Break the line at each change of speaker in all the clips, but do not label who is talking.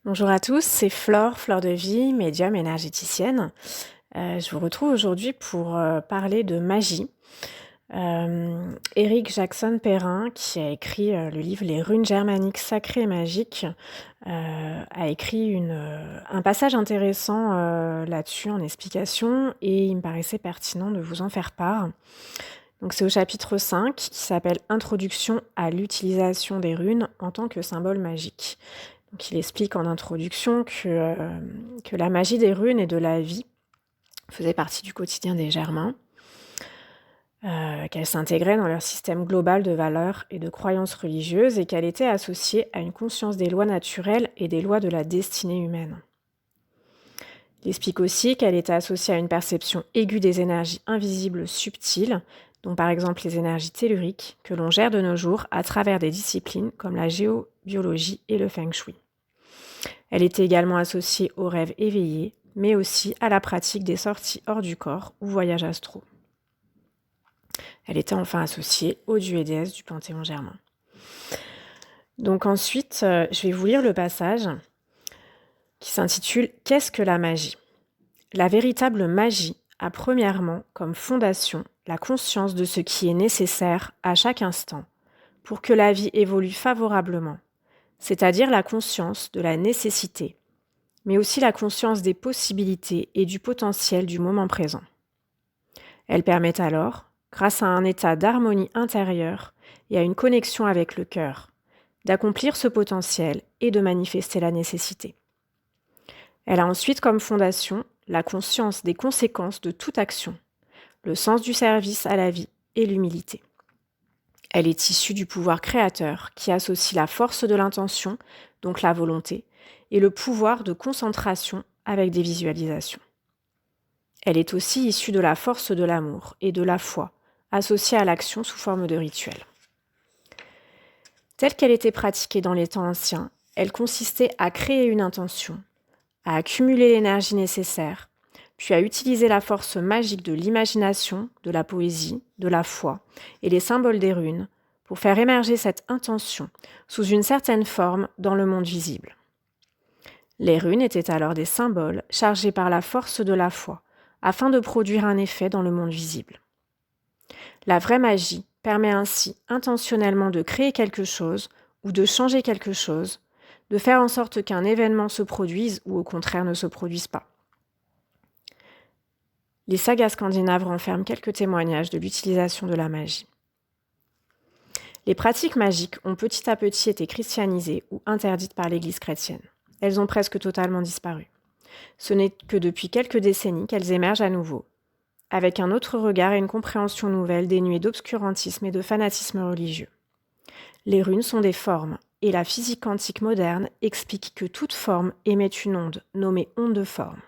Bonjour à tous, c'est Flore, Fleur de Vie, médium énergéticienne. Je vous retrouve aujourd'hui pour parler de magie. Eric Jackson Perrin, qui a écrit le livre Les runes germaniques sacrées et magiques, a écrit un passage intéressant là-dessus en explication et il me paraissait pertinent de vous en faire part. Donc c'est au chapitre 5 qui s'appelle Introduction à l'utilisation des runes en tant que symbole magique. Donc, il explique en introduction que la magie des runes et de la vie faisait partie du quotidien des Germains, qu'elle s'intégrait dans leur système global de valeurs et de croyances religieuses et qu'elle était associée à une conscience des lois naturelles et des lois de la destinée humaine. Il explique aussi qu'elle était associée à une perception aiguë des énergies invisibles subtiles, dont par exemple les énergies telluriques, que l'on gère de nos jours à travers des disciplines comme la géobiologie et le feng shui. Elle était également associée aux rêves éveillés, mais aussi à la pratique des sorties hors du corps ou voyages astraux. Elle était enfin associée aux dieux et déesses du panthéon germain. Donc ensuite, je vais vous lire le passage qui s'intitule « Qu'est-ce que la magie ?» La véritable magie a premièrement comme fondation la conscience de ce qui est nécessaire à chaque instant pour que la vie évolue favorablement, c'est-à-dire la conscience de la nécessité, mais aussi la conscience des possibilités et du potentiel du moment présent. Elle permet alors, grâce à un état d'harmonie intérieure et à une connexion avec le cœur, d'accomplir ce potentiel et de manifester la nécessité. Elle a ensuite comme fondation la conscience des conséquences de toute action, le sens du service à la vie et l'humilité. Elle est issue du pouvoir créateur qui associe la force de l'intention, donc la volonté, et le pouvoir de concentration avec des visualisations. Elle est aussi issue de la force de l'amour et de la foi, associée à l'action sous forme de rituel. Telle qu'elle était pratiquée dans les temps anciens, elle consistait à créer une intention, à accumuler l'énergie nécessaire, puis à utiliser la force magique de l'imagination, de la poésie, de la foi et les symboles des runes pour faire émerger cette intention sous une certaine forme dans le monde visible. Les runes étaient alors des symboles chargés par la force de la foi, afin de produire un effet dans le monde visible. La vraie magie permet ainsi intentionnellement de créer quelque chose ou de changer quelque chose, de faire en sorte qu'un événement se produise ou au contraire ne se produise pas. Les sagas scandinaves renferment quelques témoignages de l'utilisation de la magie. Les pratiques magiques ont petit à petit été christianisées ou interdites par l'Église chrétienne. Elles ont presque totalement disparu. Ce n'est que depuis quelques décennies qu'elles émergent à nouveau, avec un autre regard et une compréhension nouvelle dénuée d'obscurantisme et de fanatisme religieux. Les runes sont des formes, et la physique quantique moderne explique que toute forme émet une onde, nommée onde de forme.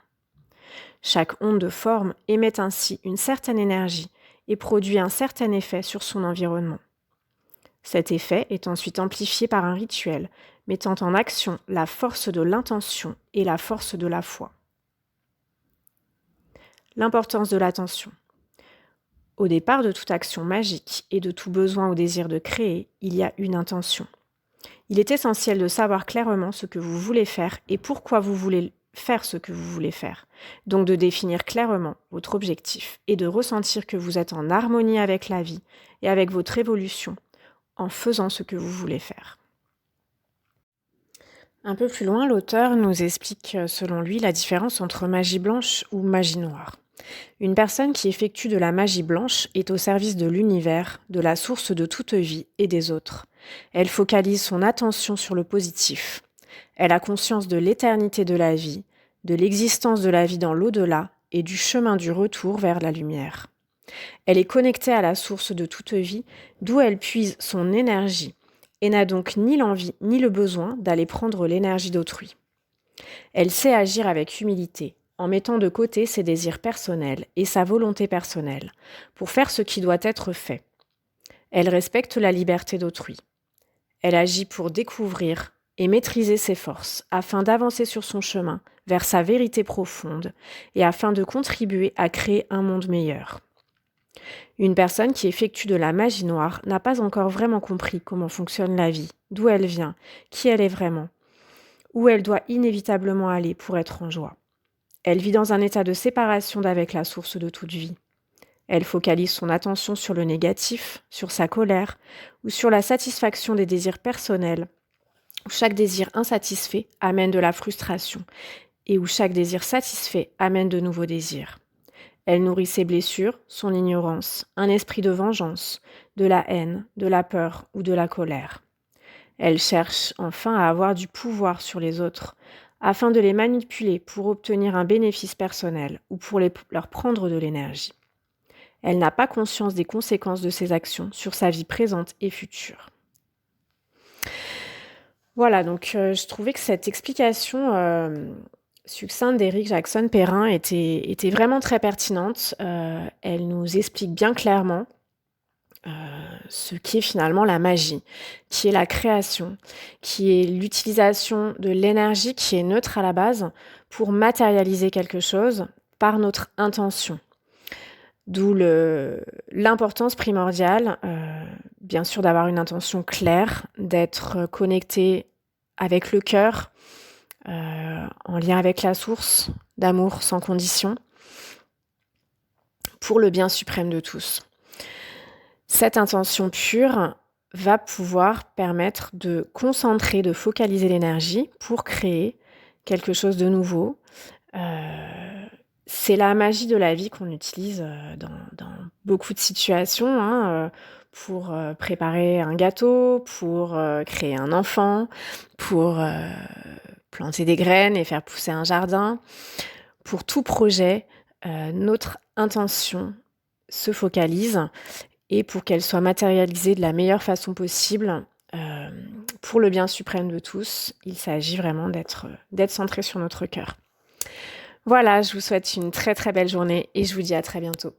Chaque onde de forme émet ainsi une certaine énergie et produit un certain effet sur son environnement. Cet effet est ensuite amplifié par un rituel, mettant en action la force de l'intention et la force de la foi. L'importance de l'attention. Au départ de toute action magique et de tout besoin ou désir de créer, il y a une intention. Il est essentiel de savoir clairement ce que vous voulez faire et pourquoi vous voulez faire ce que vous voulez faire. Donc de définir clairement votre objectif et de ressentir que vous êtes en harmonie avec la vie et avec votre évolution en faisant ce que vous voulez faire. Un peu plus loin, l'auteur nous explique, selon lui, la différence entre magie blanche ou magie noire. Une personne qui effectue de la magie blanche est au service de l'univers, de la source de toute vie et des autres. Elle focalise son attention sur le positif. Elle a conscience de l'éternité de la vie, de l'existence de la vie dans l'au-delà et du chemin du retour vers la lumière. Elle est connectée à la source de toute vie, d'où elle puise son énergie, et n'a donc ni l'envie ni le besoin d'aller prendre l'énergie d'autrui. Elle sait agir avec humilité, en mettant de côté ses désirs personnels et sa volonté personnelle, pour faire ce qui doit être fait. Elle respecte la liberté d'autrui. Elle agit pour découvrir et maîtriser ses forces, afin d'avancer sur son chemin vers sa vérité profonde et afin de contribuer à créer un monde meilleur. Une personne qui effectue de la magie noire n'a pas encore vraiment compris comment fonctionne la vie, d'où elle vient, qui elle est vraiment, où elle doit inévitablement aller pour être en joie. Elle vit dans un état de séparation d'avec la source de toute vie. Elle focalise son attention sur le négatif, sur sa colère ou sur la satisfaction des désirs personnels, où chaque désir insatisfait amène de la frustration et où chaque désir satisfait amène de nouveaux désirs. Elle nourrit ses blessures, son ignorance, un esprit de vengeance, de la haine, de la peur ou de la colère. Elle cherche enfin à avoir du pouvoir sur les autres, afin de les manipuler pour obtenir un bénéfice personnel ou pour leur prendre de l'énergie. Elle n'a pas conscience des conséquences de ses actions sur sa vie présente et future. Voilà, donc je trouvais que cette explication succincte d'Éric Jackson Perrin était vraiment très pertinente. Elle nous explique bien clairement ce qui est finalement la magie, qui est la création, qui est l'utilisation de l'énergie qui est neutre à la base pour matérialiser quelque chose par notre intention. D'où l'importance primordiale, bien sûr, d'avoir une intention claire, d'être connecté avec le cœur, en lien avec la source, d'amour sans condition, pour le bien suprême de tous. Cette intention pure va pouvoir permettre de concentrer, de focaliser l'énergie pour créer quelque chose de nouveau. C'est la magie de la vie qu'on utilise dans beaucoup de situations, pour préparer un gâteau, pour créer un enfant, pour planter des graines et faire pousser un jardin. Pour tout projet, notre intention se focalise et pour qu'elle soit matérialisée de la meilleure façon possible, pour le bien suprême de tous, il s'agit vraiment d'être centré sur notre cœur. Voilà, je vous souhaite une très très belle journée et je vous dis à très bientôt.